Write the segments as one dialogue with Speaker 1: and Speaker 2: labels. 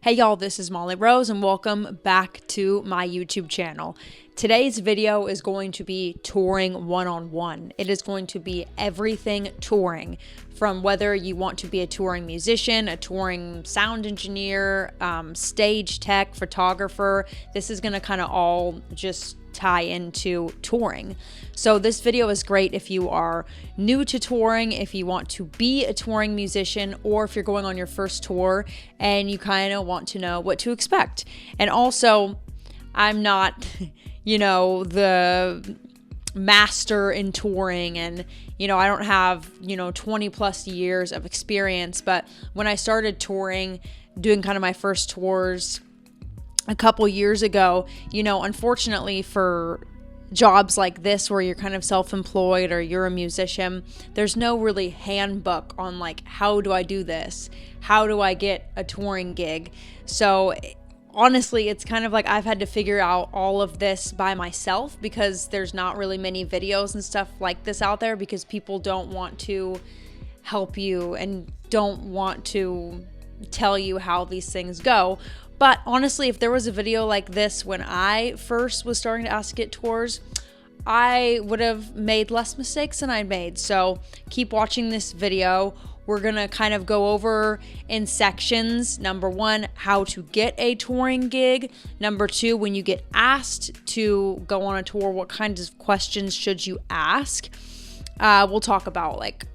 Speaker 1: Hey y'all, this is Molly Rose and welcome back to my YouTube channel. Today's video is going to be touring one-on-one. It is going to be everything touring, from whether you want to be a touring musician, a touring sound engineer, stage tech, photographer. This is going to kind of all just tie into touring. So this video is great if you are new to touring, if you want to be a touring musician, or if you're going on your first tour and you kind of want to know what to expect. And also, I'm not, the master in touring, and I don't have 20 plus years of experience, but when I started touring, doing kind of my first tours a couple years ago, unfortunately for jobs like this where you're kind of self-employed or you're a musician, there's no really handbook on like, how do I do this? How do I get a touring gig? So honestly, it's kind of like I've had to figure out all of this by myself, because there's not really many videos and stuff like this out there, because people don't want to help you and don't want to tell you how these things go. But honestly, if there was a video like this when I first was starting to ask to get tours, I would have made less mistakes than I made. So keep watching this video. We're going to kind of go over in sections. Number one, how to get a touring gig. Number two, when you get asked to go on a tour, what kinds of questions should you ask? We'll talk about like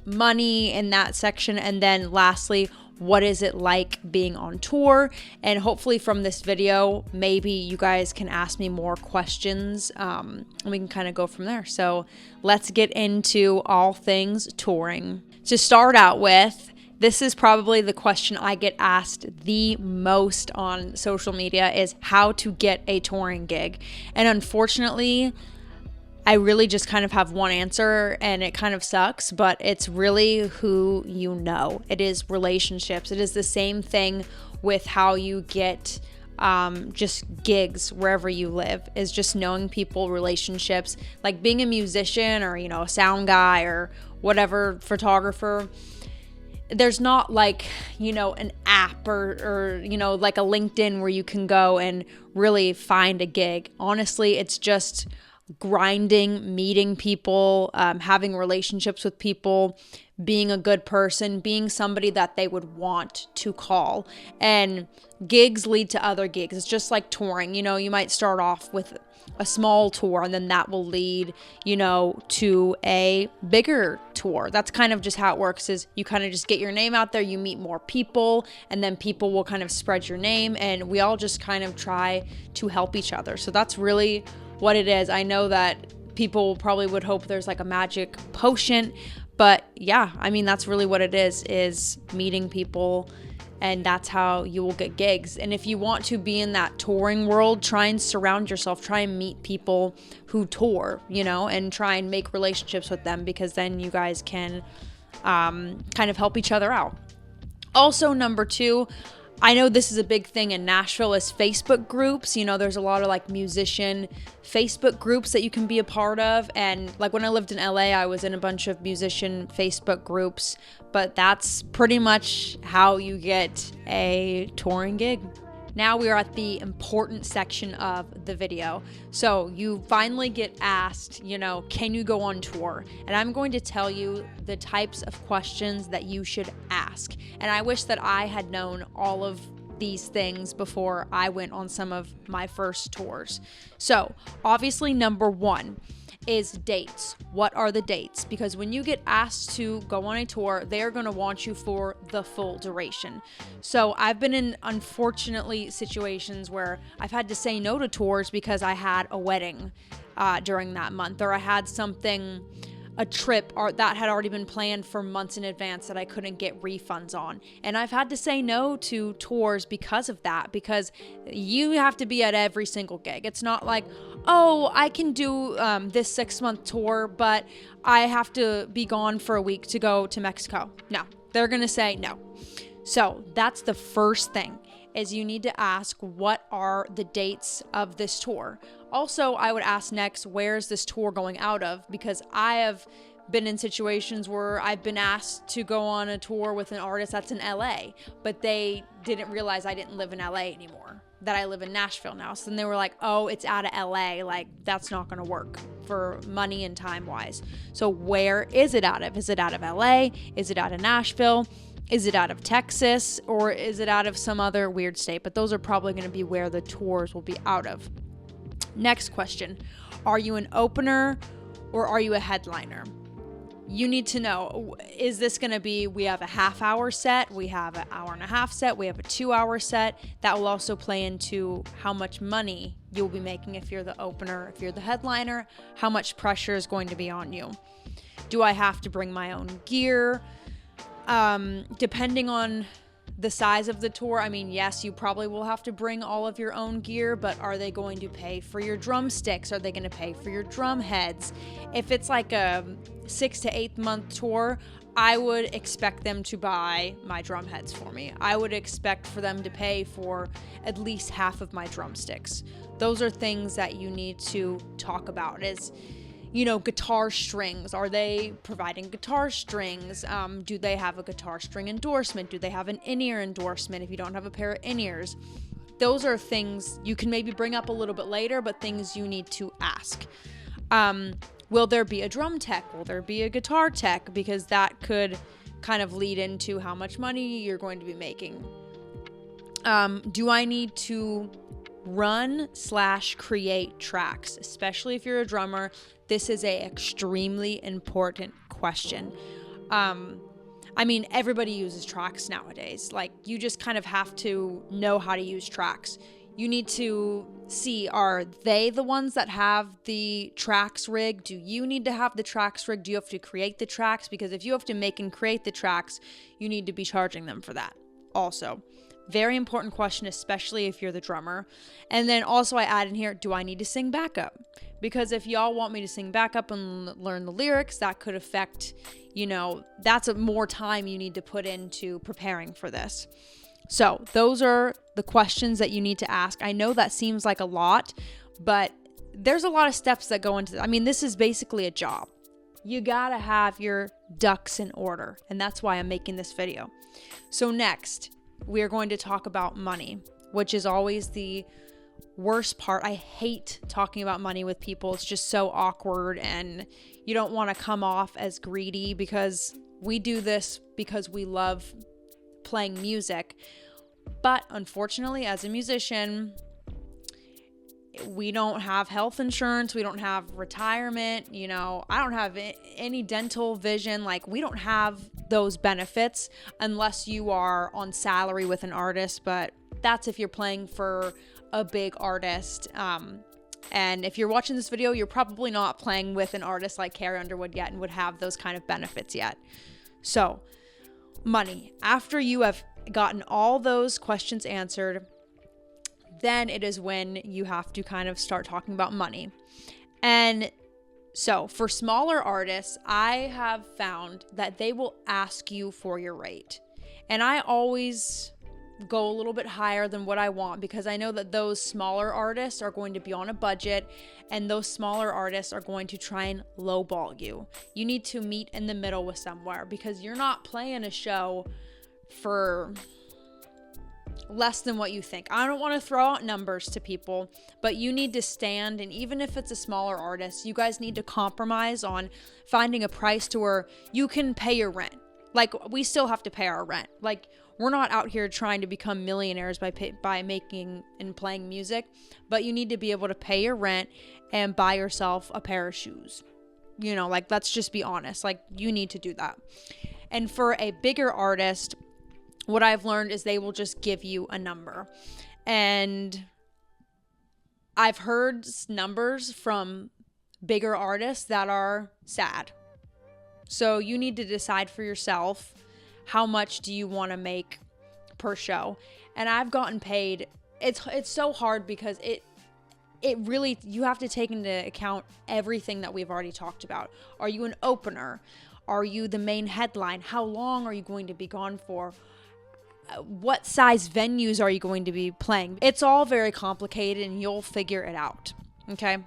Speaker 1: money in that section. And then lastly, what is it like being on tour? And hopefully from this video, maybe you guys can ask me more questions and we can kind of go from there. So let's get into all things touring. To start out with, this is probably the question I get asked the most on social media, is how to get a touring gig. And unfortunately, I really just kind of have one answer, and it kind of sucks, but it's really who you know. It is relationships. It is the same thing with how you get just gigs wherever you live, is just knowing people, relationships. Like being a musician or, a sound guy or whatever, photographer, there's not like, an app or like a LinkedIn where you can go and really find a gig. Honestly, it's just grinding, meeting people, having relationships with people, being a good person, being somebody that they would want to call. And gigs lead to other gigs. It's just like touring. You might start off with a small tour and then that will lead, to a bigger tour. That's kind of just how it works, is you kind of just get your name out there, you meet more people, and then people will kind of spread your name, and we all just kind of try to help each other. So that's really what it is. I know that people probably would hope there's like a magic potion, but yeah, that's really what it is meeting people, and that's how you will get gigs. And if you want to be in that touring world, try and surround yourself, try and meet people who tour, and try and make relationships with them, because then you guys can kind of help each other out. Also, number two, I know this is a big thing in Nashville, is Facebook groups. There's a lot of like musician Facebook groups that you can be a part of. And like when I lived in LA, I was in a bunch of musician Facebook groups, but that's pretty much how you get a touring gig. Now we are at the important section of the video. So you finally get asked, can you go on tour? And I'm going to tell you the types of questions that you should ask. And I wish that I had known all of these things before I went on some of my first tours. So obviously, number one is dates. What are the dates? Because when you get asked to go on a tour, they are going to want you for the full duration. So I've been in, unfortunately, situations where I've had to say no to tours because I had a wedding during that month, or I had a trip that had already been planned for months in advance that I couldn't get refunds on. And I've had to say no to tours because of that, because you have to be at every single gig. It's not like, oh, I can do this 6-month tour, but I have to be gone for a week to go to Mexico. No, they're going to say no. So that's the first thing, is you need to ask, what are the dates of this tour? Also, I would ask next, where is this tour going out of? Because I have been in situations where I've been asked to go on a tour with an artist that's in LA, but they didn't realize I didn't live in LA anymore, that I live in Nashville now. So then they were like, oh, it's out of LA. Like, that's not going to work for money and time wise. So where is it out of? Is it out of LA? Is it out of Nashville? Is it out of Texas? Or is it out of some other weird state? But those are probably going to be where the tours will be out of. Next question. Are you an opener or are you a headliner? You need to know, is this going to be, we have a half-hour set, we have an hour-and-a-half set, we have a 2-hour set. That will also play into how much money you'll be making if you're the opener, if you're the headliner, how much pressure is going to be on you. Do I have to bring my own gear? Depending on the size of the tour, I mean, yes, you probably will have to bring all of your own gear, but are they going to pay for your drumsticks? Are they going to pay for your drum heads? If it's like a 6 to 8 month tour, I would expect them to buy my drum heads for me. I would expect for them to pay for at least half of my drumsticks. Those are things that you need to talk about. Is, you know, guitar strings. Are they providing guitar strings? Do they have a guitar string endorsement? Do they have an in-ear endorsement if you don't have a pair of in-ears? Those are things you can maybe bring up a little bit later, but things you need to ask. Will there be a drum tech? Will there be a guitar tech? Because that could kind of lead into how much money you're going to be making. Do I need to run/create tracks? Especially if you're a drummer, this is a extremely important question. I mean, everybody uses tracks nowadays. Like, you just kind of have to know how to use tracks. You need to see, are they the ones that have the tracks rigged? Do you need to have the tracks rigged? Do you have to create the tracks? Because if you have to make and create the tracks, you need to be charging them for that also. Very important question, especially if you're the drummer. And then also I add in here, do I need to sing backup? Because if y'all want me to sing backup and learn the lyrics, that could affect, you know, that's more time you need to put into preparing for this. So those are the questions that you need to ask. I know that seems like a lot, but there's a lot of steps that go into this. I mean, this is basically a job. You gotta have your ducks in order, and that's why I'm making this video. So next, we are going to talk about money, which is always the worst part. I hate talking about money with people. It's just so awkward, and you don't want to come off as greedy, because we do this because we love playing music. But unfortunately, as a musician, we don't have health insurance. We don't have retirement. You know, I don't have any dental, vision. Like, we don't have those benefits unless you are on salary with an artist. But that's if you're playing for a big artist. And if you're watching this video, you're probably not playing with an artist like Carrie Underwood yet and would have those kind of benefits yet. So, money. After you have gotten all those questions answered, then it is when you have to kind of start talking about money. And so for smaller artists, I have found that they will ask you for your rate. And I always go a little bit higher than what I want, because I know that those smaller artists are going to be on a budget, and those smaller artists are going to try and lowball you. You need to meet in the middle with somewhere, because you're not playing a show for less than what you think. I don't want to throw out numbers to people, but you need to stand, and even if it's a smaller artist, you guys need to compromise on finding a price to where you can pay your rent. Like, we still have to pay our rent. Like, we're not out here trying to become millionaires by making and playing music, but you need to be able to pay your rent and buy yourself a pair of shoes. You know, like, let's just be honest. Like, you need to do that. And for a bigger artist, what I've learned is they will just give you a number. And I've heard numbers from bigger artists that are sad. So you need to decide for yourself, how much do you want to make per show? And I've gotten paid. It's so hard, because it really, you have to take into account everything that we've already talked about. Are you an opener? Are you the main headline? How long are you going to be gone for? What size venues are you going to be playing? It's all very complicated, and you'll figure it out. Okay.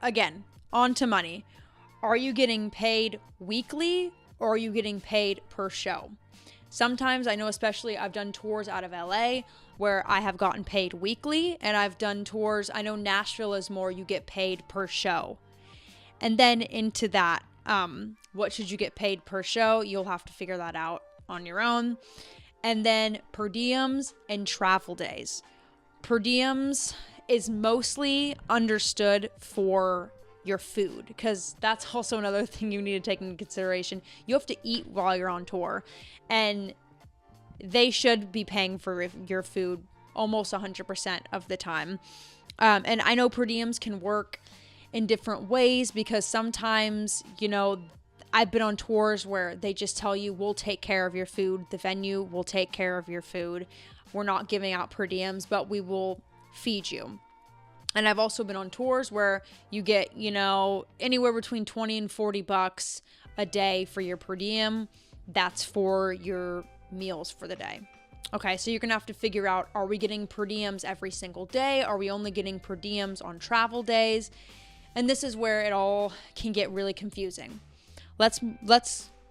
Speaker 1: Again, on to money. Are you getting paid weekly or are you getting paid per show? Sometimes I know, especially I've done tours out of LA where I have gotten paid weekly, and I've done tours, I know Nashville is more, you get paid per show. And then into that, what should you get paid per show? You'll have to figure that out on your own. And then per diems and travel days. Per diems is mostly understood for your food, because that's also another thing you need to take into consideration. You have to eat while you're on tour, and they should be paying for your food almost 100% of the time. And I know per diems can work in different ways, because sometimes, you know, I've been on tours where they just tell you, we'll take care of your food. The venue will take care of your food. We're not giving out per diems, but we will feed you. And I've also been on tours where you get, you know, anywhere between 20 and 40 bucks a day for your per diem. That's for your meals for the day. Okay, so you're going to have to figure out, are we getting per diems every single day? Are we only getting per diems on travel days? And this is where it all can get really confusing. Let's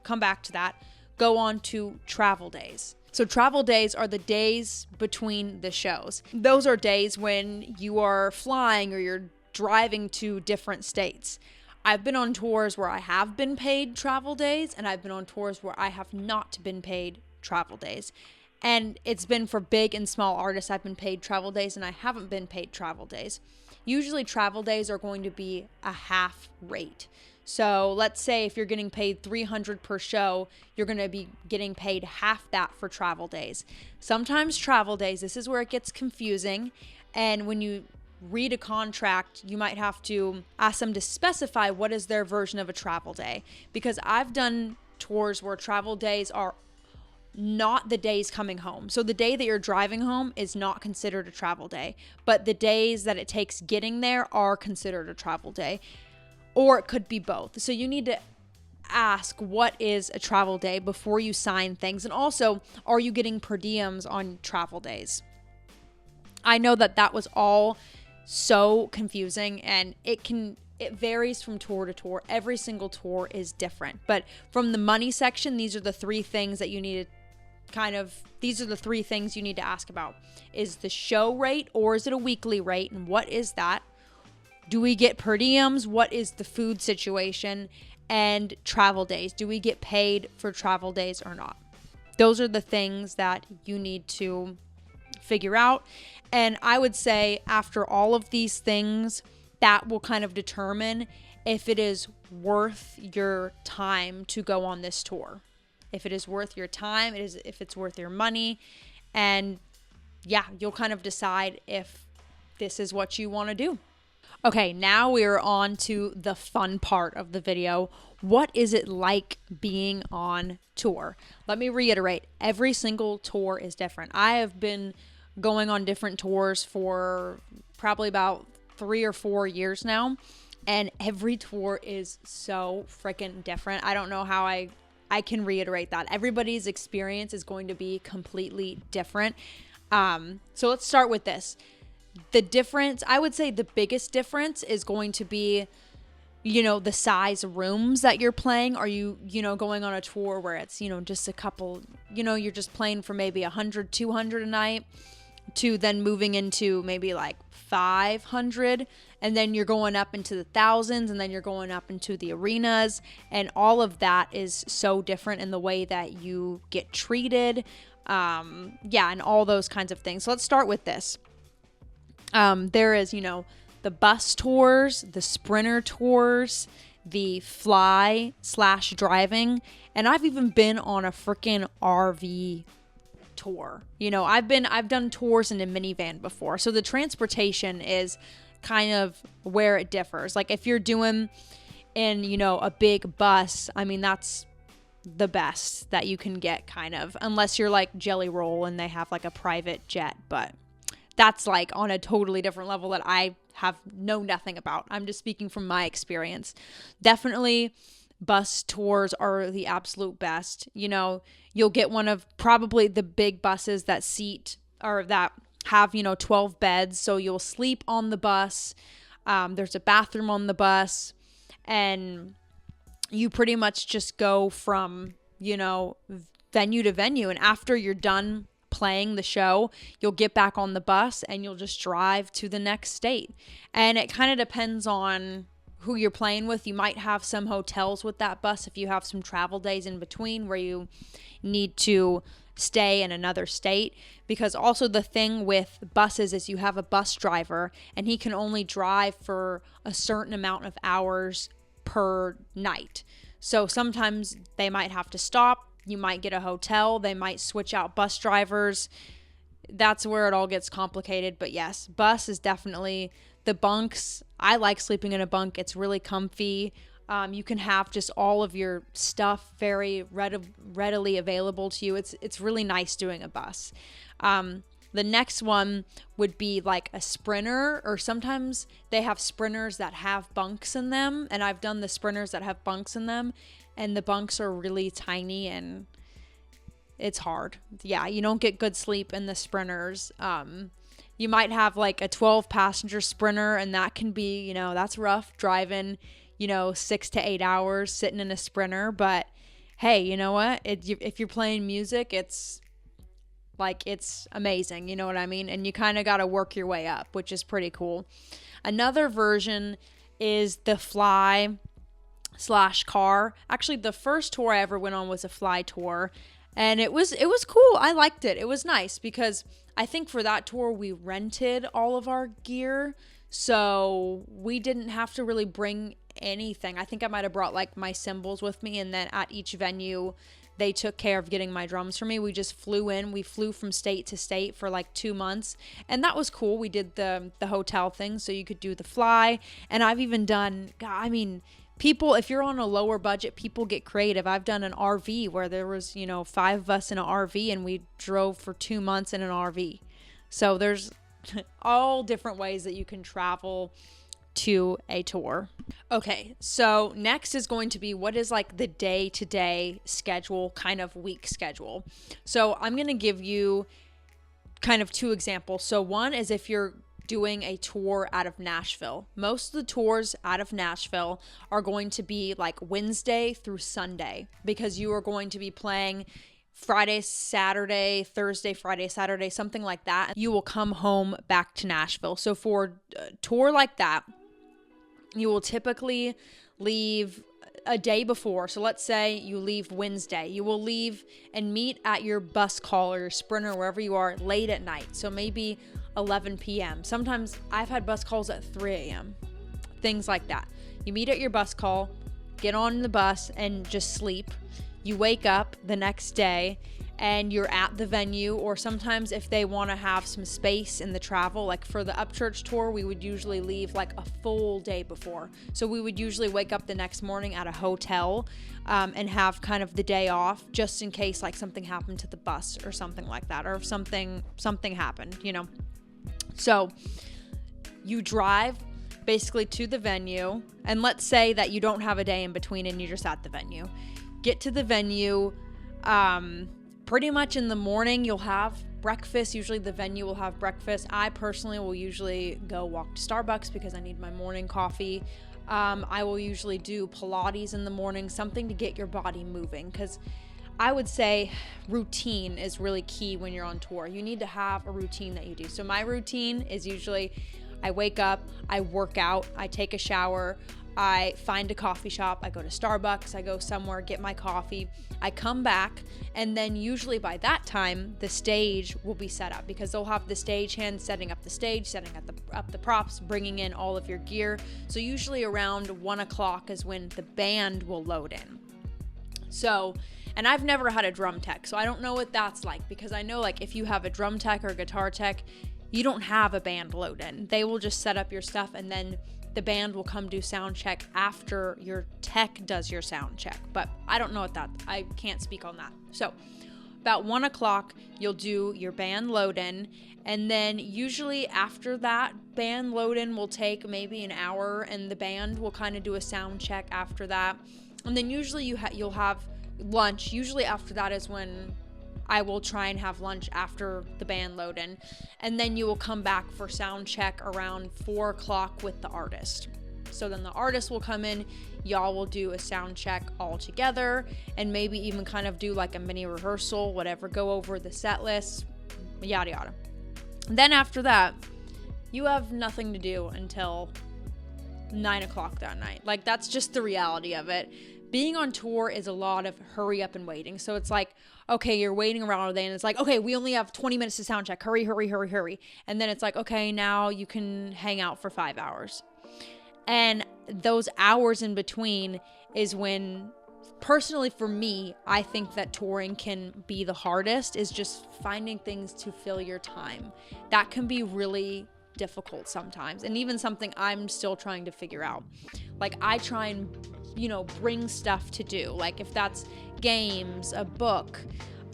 Speaker 1: come back to that. Go on to travel days. So travel days are the days between the shows. Those are days when you are flying or you're driving to different states. I've been on tours where I have been paid travel days, and I've been on tours where I have not been paid travel days. And it's been for big and small artists. I've been paid travel days and I haven't been paid travel days. Usually travel days are going to be a half rate. So let's say if you're getting paid $300 per show, you're going to be getting paid half that for travel days. Sometimes travel days, this is where it gets confusing. And when you read a contract, you might have to ask them to specify what is their version of a travel day. Because I've done tours where travel days are not the days coming home. So the day that you're driving home is not considered a travel day, but the days that it takes getting there are considered a travel day. Or it could be both. So you need to ask, what is a travel day before you sign things? And also, are you getting per diems on travel days? I know that was all so confusing, and it varies from tour to tour. Every single tour is different. But from the money section, these are the three things that you need to these are the three things you need to ask about. Is the show rate, or is it a weekly rate? And what is that? Do we get per diems? What is the food situation? And travel days. Do we get paid for travel days or not? Those are the things that you need to figure out. And I would say after all of these things, that will kind of determine if it is worth your time to go on this tour. If it is worth your time, if it's worth your money. And yeah, you'll kind of decide if this is what you want to do. Okay, now we're on to the fun part of the video. What is it like being on tour? Let me reiterate, every single tour is different. I have been going on different tours for probably about 3 or 4 years now, and every tour is so freaking different. I don't know how I can reiterate that. Everybody's experience is going to be completely different. So let's start with this. The difference, I would say the biggest difference is going to be, the size rooms that you're playing. Are you, going on a tour where it's, just a couple, you're just playing for maybe 100, 200 a night, to then moving into maybe like 500, and then you're going up into the thousands, and then you're going up into the arenas, and all of that is so different in the way that you get treated, and all those kinds of things. So let's start with this. There is, the bus tours, the sprinter tours, the fly/driving, and I've even been on a freaking RV tour. I've done tours in a minivan before. So the transportation is kind of where it differs. Like if you're doing in, a big bus, I mean, that's the best that you can get, kind of, unless you're like Jelly Roll and they have like a private jet, but that's like on a totally different level that I know nothing about. I'm just speaking from my experience. Definitely bus tours are the absolute best. You'll get one of probably the big buses that have 12 beds. So you'll sleep on the bus. There's a bathroom on the bus, and you pretty much just go from, venue to venue. And after you're done playing the show, you'll get back on the bus and you'll just drive to the next state. And it kind of depends on who you're playing with. You might have some hotels with that bus if you have some travel days in between where you need to stay in another state. Because also the thing with buses is you have a bus driver and he can only drive for a certain amount of hours per night. So sometimes they might have to stop. You might get a hotel. They might switch out bus drivers. That's where it all gets complicated. But yes, bus is definitely the bunks. I like sleeping in a bunk. It's really comfy. You can have just all of your stuff very readily available to you. It's really nice doing a bus. The next one would be like a Sprinter, or sometimes they have Sprinters that have bunks in them. And I've done the Sprinters that have bunks in them, and the bunks are really tiny and it's hard. Yeah, you don't get good sleep in the Sprinters. You might have like a 12-passenger Sprinter, and that can be, that's rough driving, 6 to 8 hours sitting in a Sprinter. But hey, you know what? If you're playing music, it's amazing. You know what I mean? And you kind of got to work your way up, which is pretty cool. Another version is the Fly/Car. Actually, the first tour I ever went on was a Fly tour, and it was cool. I liked it. It was nice because I think for that tour we rented all of our gear, so we didn't have to really bring anything. I think I might have brought like my cymbals with me, and then at each venue they took care of getting my drums for me. We just flew in. We flew from state to state for like 2 months, and that was cool. We did the hotel thing, so you could do the Fly. And I've even done, people, if you're on a lower budget, people get creative. I've done an RV where there was, 5 of us in an RV, and we drove for 2 months in an RV. So there's all different ways that you can travel to a tour. Okay, so next is going to be what is like the day-to-day schedule, kind of week schedule. So I'm going to give you kind of 2 examples. So one is if you're doing a tour out of Nashville. Most of the tours out of Nashville are going to be like Wednesday through Sunday, because you are going to be playing Friday, Saturday, Thursday, Friday, Saturday, something like that. You will come home back to Nashville. So for a tour like that, you will typically leave a day before. So let's say you leave Wednesday. You will leave and meet at your bus call or your Sprinter, wherever you are, late at night. So maybe 11 p.m. Sometimes I've had bus calls at 3 a.m. Things like that. You meet at your bus call, get on the bus, and just sleep. You wake up the next day and you're at the venue, or sometimes if they want to have some space in the travel, like for the Upchurch tour, we would usually leave like a full day before. So we would usually wake up the next morning at a hotel and have kind of the day off, just in case like something happened to the bus or something like that, or if something happened, So you drive basically to the venue, and let's say that you don't have a day in between and you're just at the venue. Get to the venue, pretty much in the morning you'll have breakfast. Usually the venue will have breakfast. I personally will usually go walk to Starbucks because I need my morning coffee. I will usually do Pilates in the morning, something to get your body moving, because I would say routine is really key when you're on tour. You need to have a routine that you do. So my routine is usually I wake up, I work out, I take a shower, I find a coffee shop, I go to Starbucks, I go somewhere, get my coffee, I come back, and then usually by that time, the stage will be set up, because they'll have the stage-hand setting up the stage, setting up the props, bringing in all of your gear. So usually around 1 o'clock is when the band will load in. So, and I've never had a drum tech, so I don't know what that's like, because I know like if you have a drum tech or a guitar tech, you don't have a band load in. They will just set up your stuff, and then the band will come do sound check after your tech does your sound check. But I don't know what I can't speak on that. So about 1 o'clock, you'll do your band load in. And then usually after that, band load in will take maybe an hour, and the band will kind of do a sound check after that. And then usually you'll have lunch. Usually after that is when I will try and have lunch after the band load in, and then you will come back for sound check around 4 o'clock with the artist. So then the artist will come in, y'all will do a sound check all together, and maybe even kind of do like a mini rehearsal, whatever, go over the set list, yada yada. And then after that, you have nothing to do until 9 o'clock that night. Like, that's just the reality of it. Being on tour is a lot of hurry up and waiting. So it's like, okay, you're waiting around all day, and it's like, okay, we only have 20 minutes to sound check. Hurry, hurry, hurry, hurry. And then it's like, okay, now you can hang out for 5 hours. And those hours in between is when, personally for me, I think that touring can be the hardest, is just finding things to fill your time. That can be really difficult sometimes, and even something I'm still trying to figure out. Like, I try and, bring stuff to do, like if that's games, a book,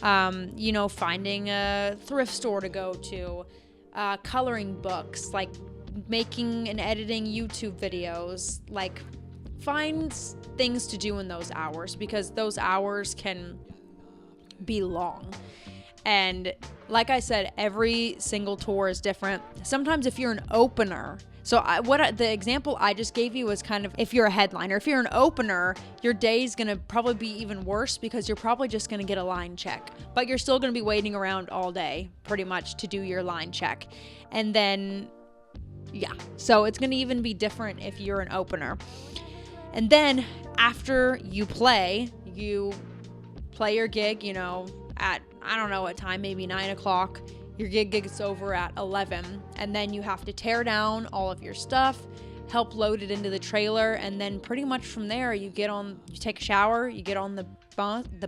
Speaker 1: finding a thrift store to go to, coloring books, like making and editing YouTube videos, like find things to do in those hours, because those hours can be long. And like I said, every single tour is different. Sometimes if you're an opener, the example I just gave you was kind of if you're a headliner. If you're an opener, your day is going to probably be even worse, because you're probably just going to get a line check. But you're still going to be waiting around all day, pretty much, to do your line check. And then, so it's going to even be different if you're an opener. And then after you play your gig, at, I don't know what time, maybe 9 o'clock. Your gig gets over at 11, and then you have to tear down all of your stuff, help load it into the trailer, and then pretty much from there you take a shower, you get on the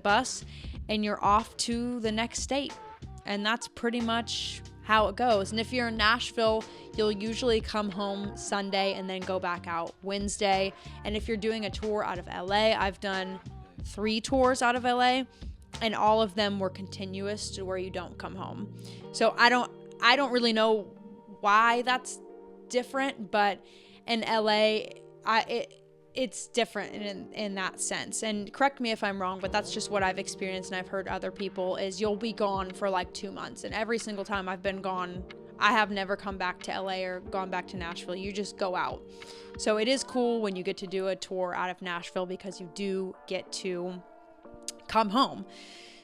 Speaker 1: bus, and you're off to the next state. And that's pretty much how it goes. And if you're in Nashville, you'll usually come home Sunday and then go back out Wednesday. And if you're doing a tour out of LA, I've done 3 tours out of LA, and all of them were continuous to where you don't come home. So I don't really know why that's different, but in LA, it's different in that sense. And correct me if I'm wrong, but that's just what I've experienced, and I've heard other people, is you'll be gone for like 2 months. And every single time I've been gone, I have never come back to LA or gone back to Nashville. You just go out. So it is cool when you get to do a tour out of Nashville, because you do get to come home.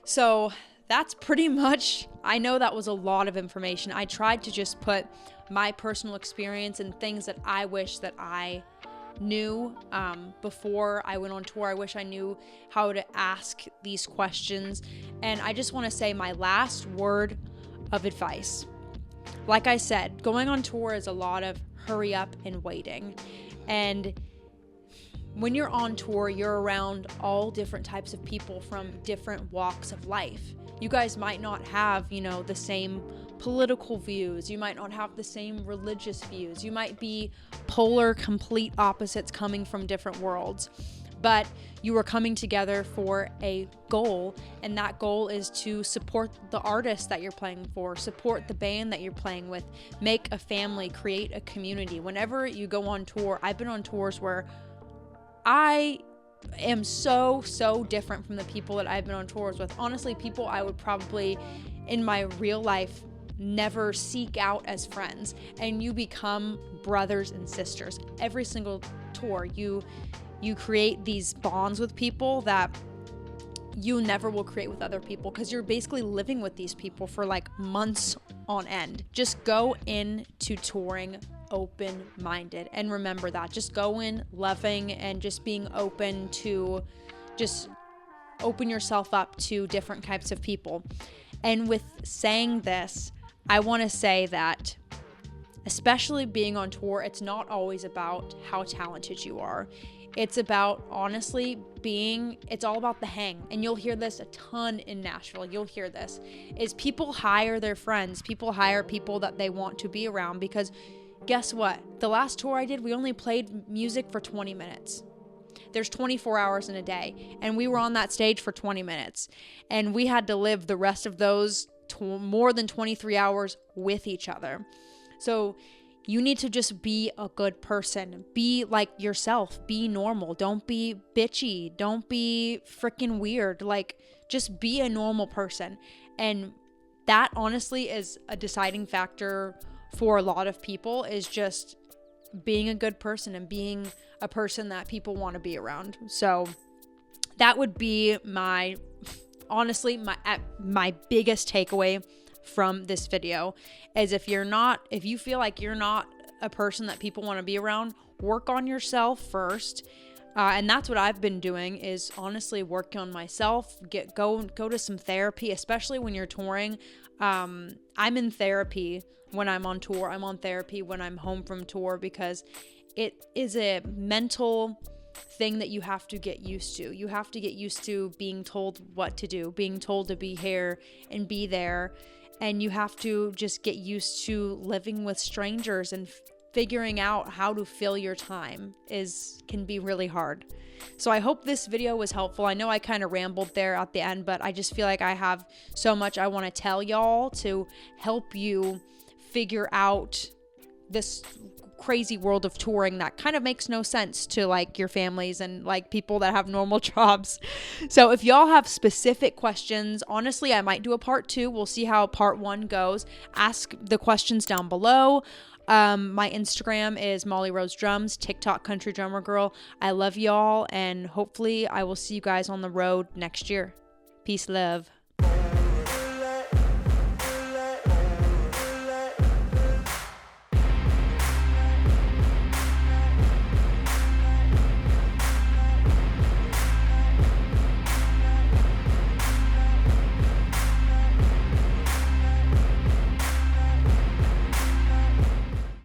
Speaker 1: So that's pretty much, I know that was a lot of information. I tried to just put my personal experience and things that I wish that I knew before I went on tour. I wish I knew how to ask these questions. And I just want to say my last word of advice. Like I said, going on tour is a lot of hurry up and waiting. And when you're on tour, you're around all different types of people from different walks of life. You guys might not have, the same political views. You might not have the same religious views. You might be polar, complete opposites coming from different worlds. But you are coming together for a goal, and that goal is to support the artist that you're playing for, support the band that you're playing with, make a family, create a community. Whenever you go on tour, I've been on tours where I am so different from the people that I've been on tours with. Honestly, people I would probably in my real life never seek out as friends, and you become brothers and sisters. Every single tour, you create these bonds with people that you never will create with other people, because you're basically living with these people for like months on end. Just go into touring open-minded, and remember that. Just go in loving and just being open to, just open yourself up to different types of people. And with saying this, I want to say that, especially being on tour, it's not always about how talented you are. It's about, honestly, it's all about the hang. And you'll hear this a ton in Nashville. You'll hear this, is people hire their friends. People hire people that they want to be around, because guess what? The last tour I did, we only played music for 20 minutes. There's 24 hours in a day, and we were on that stage for 20 minutes. And we had to live the rest of those more than 23 hours with each other. So you need to just be a good person. Be like yourself. Be normal. Don't be bitchy. Don't be freaking weird. Like, just be a normal person. And that honestly is a deciding factor for a lot of people, is just being a good person and being a person that people want to be around. So that would be honestly, my biggest takeaway from this video is if you feel like you're not a person that people want to be around, work on yourself first. And that's what I've been doing, is honestly working on myself, go to some therapy, especially when you're touring. I'm in therapy when I'm on tour. I'm on therapy when I'm home from tour, because it is a mental thing that you have to get used to. You have to get used to being told what to do, being told to be here and be there. And you have to just get used to living with strangers, and figuring out how to fill your time can be really hard. So I hope this video was helpful. I know I kind of rambled there at the end, but I just feel like I have so much I want to tell y'all to help you figure out this crazy world of touring that kind of makes no sense to like your families and like people that have normal jobs. So if y'all have specific questions, honestly, I might do a part 2. We'll see how part 1 goes. Ask the questions down below. My Instagram is Molly Rose Drums, TikTok Country Drummer Girl. I love y'all, and hopefully I will see you guys on the road next year. Peace, love.